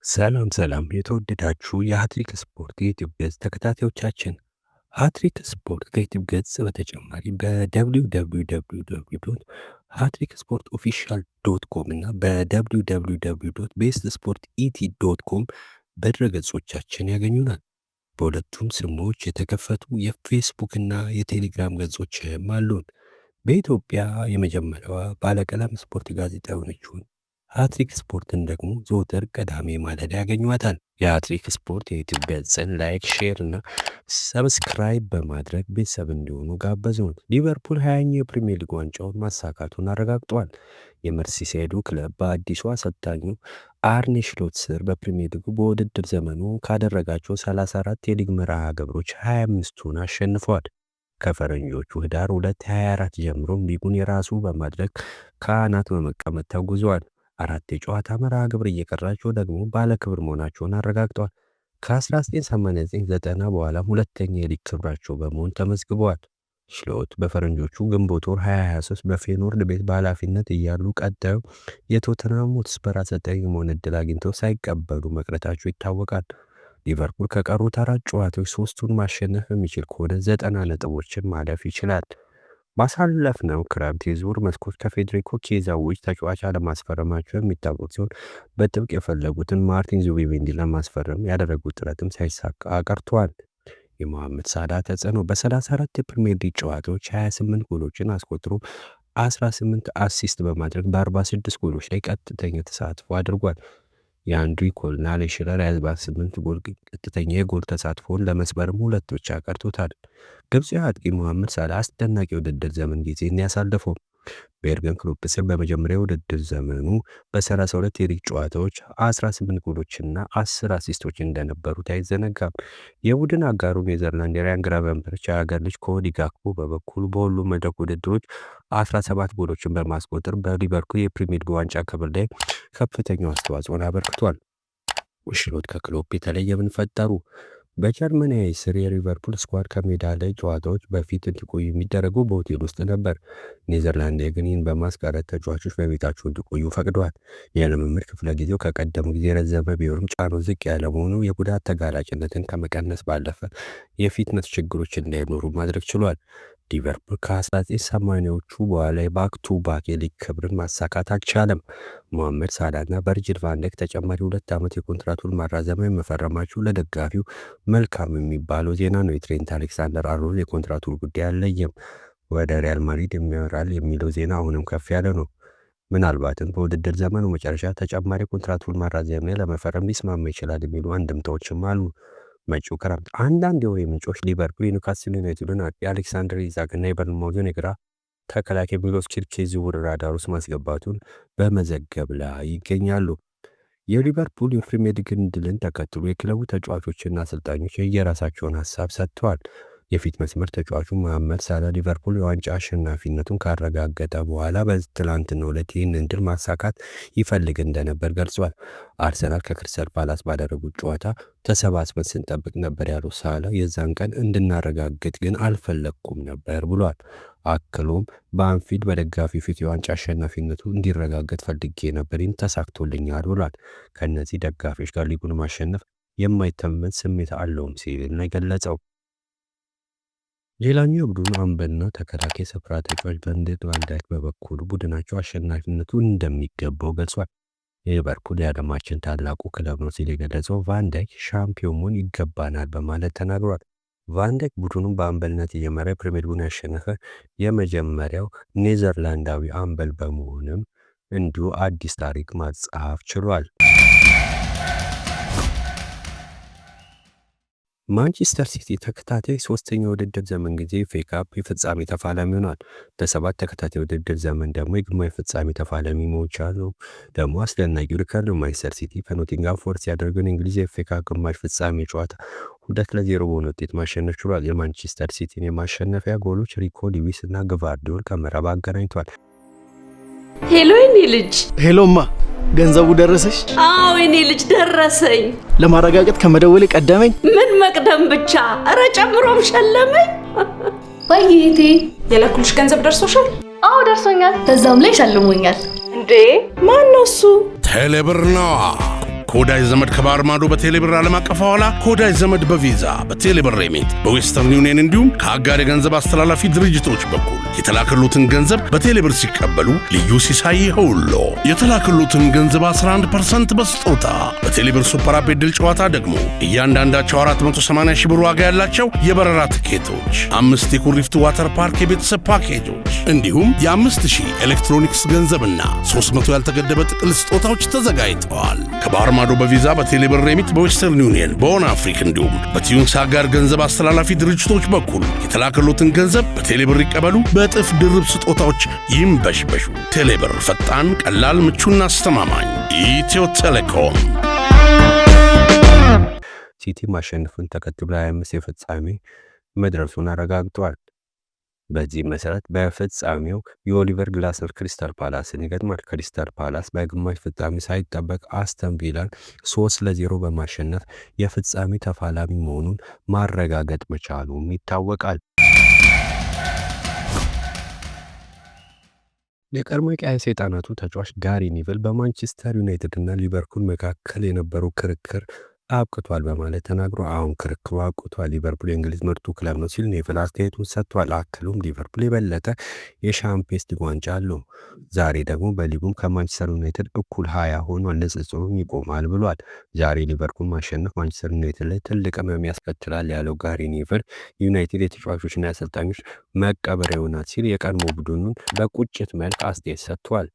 ሰላም የተወደዳችሁ የሃትሪክ ስፖርት የዩቲዩብ ገጽ ተከታታዮቻችን፣ ሃትሪክ ስፖርት ከዩቲዩብ ገጽ በተጨማሪ በwww.hatricksportofficial.com እና በwww.bestsportET.com በድረገጾቻችን ያገኙናል። በሁለቱም ስሞች የተከፈቱ የፌስቡክ እና የቴሌግራም ገጾችም አሉን። በኢትዮጵያ የመጀመሪያዋ ባለቀለም ስፖርት ጋዜጣ የሆነችውን ሃትሪክ ስፖርትን ደግሞ ዘወትር ቅዳሜ ማለዳ ያገኟታል። የሃትሪክ ስፖርት የዩቲዩብ ገጽን ላይክ፣ ሼር እና ሰብስክራይብ በማድረግ ቤተሰብ እንዲሆኑ ጋበዙን። ሊቨርፑል 20ኛው የፕሪሚየር ሊግ ዋንጫውን ማሳካቱን አረጋግጧል። የመርሲሳይዱ ክለብ በአዲሱ አሰልጣኙ አርኔ ስሎት ስር በፕሪሚየር ሊጉ በውድድር ዘመኑ ካደረጋቸው 34 የሊግ መርሃ ግብሮች 25ቱን አሸንፏል። ከፈረንጆቹ ህዳር 2024 ጀምሮ ሊጉን የራሱ በማድረግ ከአናት በመቀመጥ ተጉዟል። 4 የጨዋታ መርሃ ግብር እየቀራቸው ደግሞ ባለክብር መሆናቸውን አረጋግጠዋል። ከ1989-90 በኋላም ሁለተኛ የሊግ ክብራቸው በመሆን ተመዝግበዋል። ስሎት በፈረንጆቹ ግንቦት ወር 2023 በፌኖርድ ቤት በኃላፊነት እያሉ ቀጣዩ የቶተንሃም ሆትስፐር አሰልጣኝ የመሆን ዕድል አግኝተው ሳይቀበሉ መቅረታቸው ይታወቃል። ሊቨርፑል ከቀሩት 4 ጨዋታዎች 3ቱን ማሸነፍ የሚችል ከሆነ 90 ነጥቦችን ማለፍ ይችላል። ባሳለፍነው ክረምት የዝውውር መስኮት ከፌዴሪኮ ኬዛ ውጭ ተጫዋች አለማስፈረማቸው የሚታወቅ ሲሆን በጥብቅ የፈለጉትን ማርቲን ዙቢሜንዲ ለማስፈረም ያደረጉት ጥረትም ሳይሳካ ቀርቷል። የመሐመድ ሳላህ ተጽዕኖ በ34 የፕሪሚየር ሊግ ጨዋታዎች 28 ጎሎችን አስቆጥሮ 18 አሲስት በማድረግ በ46 ጎሎች ላይ ቀጥተኛ ተሳትፎ አድርጓል። የአንድሪ ኮልና ለሽረር 28 ጎል ቀጥተኛ የጎል ተሳትፎን ለመስበርም 2 ብቻ ቀርቶታል። ግብፃዊ አጥቂ መሐመድ ሳላህ አስደናቂ የውድድር ዘመን ጊዜን ያሳለፈው በኤርገን ክሎፕ ስር በመጀመሪያው ውድድር ዘመኑ በ32 የሊግ ጨዋታዎች 18 ጎሎችና 10 አሲስቶች እንደነበሩት አይዘነጋም። የቡድን አጋሩ ኔዘርላንድ ራያን ግራቨንበርች የሀገር ልጅ ኮዲ ጋክፖ በበኩሉ በሁሉም መድረክ ውድድሮች 17 ጎሎችን በማስቆጠር በሊቨርፑል የፕሪሚየር ሊግ ዋንጫ ክብር ላይ ከፍተኛው አስተዋጽኦን አበርክቷል። ስሎት ከክሎፕ የተለየ ምን ፈጠሩ? በጀርመናዊ ስር የሊቨርፑል ስኳድ ከሜዳ ላይ ጨዋታዎች በፊት እንዲቆዩ የሚደረገው በሆቴል ውስጥ ነበር። ኔዘርላንድ ግን ይህን በማስቀረት ተጫዋቾች በቤታቸው እንዲቆዩ ፈቅደዋል። የልምምድ ክፍለ ጊዜው ከቀደሙ ጊዜ ረዘመ ቢሆንም ጫናው ዝቅ ያለ መሆኑ የጉዳት ተጋላጭነትን ከመቀነስ ባለፈ የፊትነስ ችግሮች እንዳይኖሩ ማድረግ ችሏል። ሊቨርፑል ከ1980ዎቹ በኋላ የባክ ቱ ባክ የሊግ ክብርን ማሳካት አልቻለም። መሐመድ ሳላህና ቨርጂል ቫን ዳይክ ተጨማሪ 2 ዓመት የኮንትራቱን ማራዘሚያ መፈረማቸው ለደጋፊው መልካም የሚባለው ዜና ነው። የትሬንት አሌክሳንደር-አርኖልድ የኮንትራቱን ጉዳይ አልለየም። ወደ ሪያል ማድሪድ የሚያወራል የሚለው ዜና አሁንም ከፍ ያለ ነው። ምናልባትም በውድድር ዘመኑ መጨረሻ ተጨማሪ ኮንትራቱን ማራዘሚያ ለመፈረም ሊስማማ ይችላል የሚሉ አንድምታዎችም አሉ። መጪው ክረምት አንዳንድ የወሬ ምንጮች ሊቨርፑል የኒውካስል ዩናይትድን አጥቂ አሌክሳንደር ኢሳክ እና የበርንማውዙን የግራ ተከላካይ ሚሎስ ኪርኬዝ ዝውውር ራዳር ውስጥ ማስገባቱን በመዘገብ ላይ ይገኛሉ። የሊቨርፑል የፕሪሚየር ሊግ ድልን ተከትሎ የክለቡ ተጫዋቾችና አሰልጣኞች የየራሳቸውን ሀሳብ ሰጥተዋል። የፊት መስመር ተጫዋቹ መሐመድ ሳላህ ሊቨርፑል የዋንጫ አሸናፊነቱን ካረጋገጠ በኋላ በትላንትናው ዕለት ይህንን ድል ማሳካት ይፈልግ እንደነበር ገልጿል። አርሰናል ከክሪስታል ፓላስ ባደረጉት ጨዋታ ተሰባስበን ስንጠብቅ ነበር ያለው ሳላህ የዛን ቀን እንድናረጋግጥ ግን አልፈለግኩም ነበር ብሏል። አክሎም በአንፊልድ በደጋፊ ፊት የዋንጫ አሸናፊነቱ እንዲረጋገጥ ፈልጌ ነበር፣ ይህም ተሳክቶልኛል ብሏል። ከእነዚህ ደጋፊዎች ጋር ሊጉን ማሸነፍ የማይተመን ስሜት አለውም ሲል ነው የገለጸው። ሌላኛው የቡድኑ አምበልና ተከላካይ ስፍራ ተጫዋች ቨርጂል ቫን ዳይክ በበኩሉ ቡድናቸው አሸናፊነቱ እንደሚገባው ገልጿል። ሊቨርፑል የዓለማችን ታላቁ ክለብ ነው ሲል የገለጸው ቫን ዳይክ ሻምፒዮን መሆን ይገባናል በማለት ተናግሯል። ቫን ዳይክ ቡድኑን በአምበልነት እየመራ ፕሪሚየር ሊጉን ያሸነፈ የመጀመሪያው ኔዘርላንዳዊ አምበል በመሆንም እንዲሁ አዲስ ታሪክ ማጻፍ ችሏል። ማንቸስተር ሲቲ ተከታታይ 3ኛ ውድድር ዘመን ጊዜ ኤፍኤ ካፕ የፍጻሜ ተፋላሚ ሆኗል። በ7 ተከታታይ ውድድር ዘመን ደግሞ የግማሽ ፍጻሜ ተፋላሚ መሆን ቻለው። ደግሞ አስደናቂው ሪከርድ ማንቸስተር ሲቲ ከኖቲንግሃም ፎረስት ያደረገውን የእንግሊዝ ኤፍኤ ካፕ ግማሽ ፍጻሜ ጨዋታ 2-0 በሆነ ውጤት ማሸነፍ ችሏል። የማንቸስተር ሲቲን የማሸነፊያ ጎሎች ሪኮ ሉዊስ እና ግቫርዲዮል ከመረብ አገናኝቷል። ሄሎ የኔ ልጅ። ሄሎማ፣ ገንዘቡ ደረሰሽ? አዎ የኔ ልጅ ደረሰኝ። ለማረጋገጥ ከመደወሌ ቀደመኝ። ምን መቅደም ብቻ፣ አረ ጨምሮም ሸለመኝ። ወይዬቴ የላኩልሽ ገንዘብ ደርሶሻል? አዎ ደርሶኛል። በዛም ላይ ሸልሞኛል። እንዴ ማን ነው እሱ? ቴሌብር ነዋ። ከወዳጅ ዘመድ ከባህር ማዶ በቴሌብር ዓለም አቀፍ ሐዋላ፣ ከወዳጅ ዘመድ በቪዛ በቴሌብር ሬሚት በዌስተርን ዩኒየን እንዲሁም ከአጋር የገንዘብ አስተላላፊ ድርጅቶች በኩል የተላከሉትን ገንዘብ በቴሌብር ሲቀበሉ ልዩ ሲሳይ ይኸውልዎ። የተላከሉትን ገንዘብ 11% በስጦታ በቴሌብር ሱፐር አፕ ዕድል ጨዋታ ደግሞ እያንዳንዳቸው 480 ሺህ ብር ዋጋ ያላቸው የበረራ ትኬቶች፣ 5 የኩሪፍቱ ዋተር ፓርክ የቤተሰብ ፓኬጆች እንዲሁም የ5000 ኤሌክትሮኒክስ ገንዘብና 300 ያልተገደበ ጥቅል ስጦታዎች ተዘጋጅተዋል። ከባህር ማዶ በቪዛ በቴሌብር ሬሚት በዌስተርን ዩኒየን በኦን አፍሪክ እንዲሁም በቲዩንስ አጋር ገንዘብ አስተላላፊ ድርጅቶች በኩል የተላከሉትን ገንዘብ በቴሌብር ይቀበሉ፣ በእጥፍ ድርብ ስጦታዎች ይንበሽበሹ። ቴሌብር ፈጣን፣ ቀላል፣ ምቹና አስተማማኝ። ኢትዮ ቴሌኮም። ሲቲ ማሸነፉን ተከትሎ 25 የፍጻሜ መድረሱን አረጋግጧል። በዚህ መሰረት በፍጻሜው የኦሊቨር ግላስነር ክሪስታል ፓላስን ይገጥማል። ክሪስታል ፓላስ በግማሽ ፍጻሜ ሳይጠበቅ አስተን ቪላን 3-0 በማሸነፍ የፍጻሜ ተፋላሚ መሆኑን ማረጋገጥ መቻሉም ይታወቃል። የቀድሞ የቀይ ሰይጣናቱ ተጫዋች ጋሪ ኒቭል በማንቸስተር ዩናይትድ እና ሊቨርፑል መካከል የነበረው ክርክር አብቅቷል በማለት ተናግሮ አሁን ክርክሩ አብቅቷል፣ ሊቨርፑል የእንግሊዝ ምርጡ ክለብ ነው ሲል ኔቭል አስተያየቱን ሰጥቷል። አክሎም ሊቨርፑል የበለጠ የሻምፒየንስ ሊግ ዋንጫ አለው፣ ዛሬ ደግሞ በሊጉም ከማንቸስተር ዩናይትድ እኩል 20 ሆኗል፣ ንጽጽሩም ይቆማል ብሏል። ዛሬ ሊቨርፑል ማሸነፍ ማንቸስተር ዩናይትድ ላይ ትልቅ ሕመም ያስከትላል ያለው ጋሪ ኔቭል ዩናይትድ የተጫዋቾችና የአሰልጣኞች መቀበሪያ ይሆናል ሲል የቀድሞ ቡድኑን በቁጭት መልክ አስተያየት ሰጥቷል።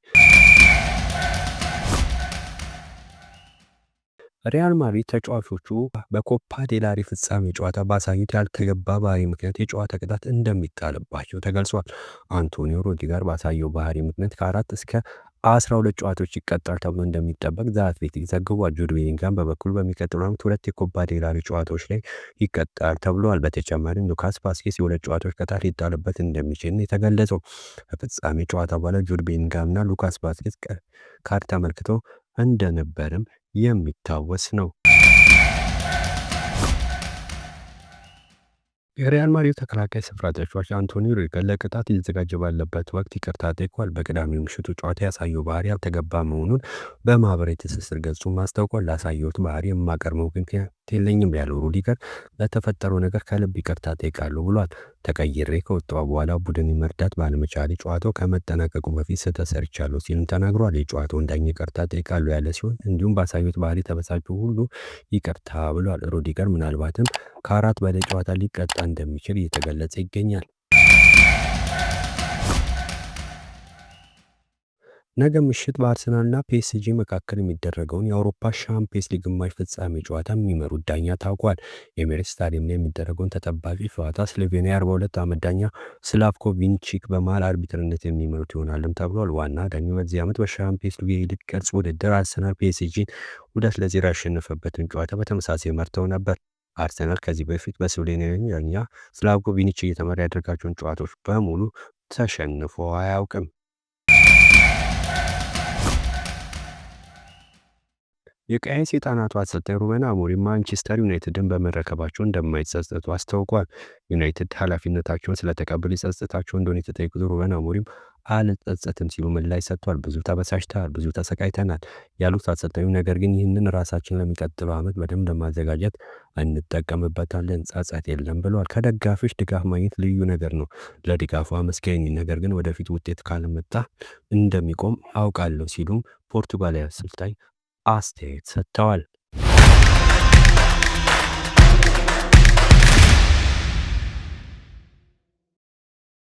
ሪያል ማድሪድ ተጫዋቾቹ በኮፓ ዴላሪ ፍጻሜ ጨዋታ ባሳዩት ያልተገባ ባህሪ ምክንያት የጨዋታ ቅጣት እንደሚጣልባቸው ተገልጿል። አንቶኒዮ ሩዲገር ባሳየው ባህሪ ምክንያት ከ4 እስከ 12 ጨዋታዎች ይቀጣል ተብሎ እንደሚጠበቅ ዘ አትሌቲክ ዘግቧል። ጁድ ቤሊንጋም በበኩሉ በሚቀጥለው ዓመት 2 የኮፓ ዴላሪ ጨዋታዎች ላይ ይቀጣል ተብሏል። በተጨማሪም ሉካስ ቫስኬዝ የ2 ጨዋታዎች ቅጣት ሊጣልበት እንደሚችል ነው የተገለጸው። ከፍጻሜ ጨዋታ በኋላ ጁድ ቤሊንጋም እና ሉካስ ቫስኬዝ ካርድ ተመልክተው እንደነበርም የሚታወስ ነው። የሪያል ማድሪድ ተከላካይ ስፍራ ተጫዋች አንቶኒዮ ሩዲገር ለቅጣት እየተዘጋጀ ባለበት ወቅት ይቅርታ ጠይቋል። በቅዳሜው ምሽቱ ጨዋታ ያሳየው ባህሪ ያልተገባ መሆኑን በማህበራዊ ትስስር ገጹ ማስታውቋል። ላሳየሁት ባህሪ የማቀርበው ምክንያት የለኝም ያለው ሩዲገር ለተፈጠረው ነገር ከልብ ይቅርታ ጠይቃለሁ ብሏል። ተቀይሬ ከወጣሁ በኋላ ቡድን መርዳት ባለመቻሌ ጨዋታው ከመጠናቀቁ በፊት ስህተት ሰርቻለሁ ሲልም ተናግሯል። የጨዋታውን ዳኛ ይቅርታ ጠይቃለሁ ያለ ሲሆን እንዲሁም ባሳዩት ባህሪ ተበሳጩ ሁሉ ይቅርታ ብሏል። ሩዲገር ምናልባትም ከ4 በላይ ጨዋታ ሊቀጣ እንደሚችል እየተገለጸ ይገኛል። ነገ ምሽት በአርሰናልና ፒኤስጂ መካከል የሚደረገውን የአውሮፓ ሻምፒየንስ ሊግ ግማሽ ፍጻሜ ጨዋታ የሚመሩት ዳኛ ታውቋል። ኤሜሬትስ ስታዲየም ላይ የሚደረገውን ተጠባቂ ጨዋታ ስሎቬኒያ 42 ዓመት ዳኛ ስላቭኮ ቪንቺክ በመሃል አርቢትርነት የሚመሩት ይሆናልም ተብሏል። ዋና ዳኛው በዚህ ዓመት በሻምፒየንስ ሊግ የሊግ ቅርጽ ውድድር አርሰናል ፒኤስጂን 2-0 ያሸነፈበትን ጨዋታ በተመሳሳይ መርተው ነበር። አርሰናል ከዚህ በፊት በስሎቬኒያዊ ዳኛ ስላቭኮ ቪንቺክ እየተመራ ያደረጋቸውን ጨዋታዎች በሙሉ ተሸንፎ አያውቅም። የቀይ ሰይጣናቱ አሰልጣኝ ሩበን አሞሪም ማንቸስተር ዩናይትድን በመረከባቸው እንደማይጸጸቱ አስታውቋል። ዩናይትድ ኃላፊነታቸውን ስለተቀበሉ ይጸጽታቸው እንደሆነ የተጠየቁት ሩበን አሞሪም አልጸጸትም ሲሉ ምላሽ ሰጥቷል። ብዙ ተበሳጭተናል፣ ብዙ ተሰቃይተናል ያሉት አሰልጣኙ ነገር ግን ይህንን ራሳችን ለሚቀጥለው ዓመት በደንብ ለማዘጋጀት እንጠቀምበታለን፣ ጸጸት የለም ብለዋል። ከደጋፊዎች ድጋፍ ማግኘት ልዩ ነገር ነው። ለድጋፉ አመስጋኝ፣ ነገር ግን ወደፊት ውጤት ካልመጣ እንደሚቆም አውቃለሁ ሲሉም ፖርቱጋላዊ አሰልጣኝ አስተያየት ሰጥተዋል።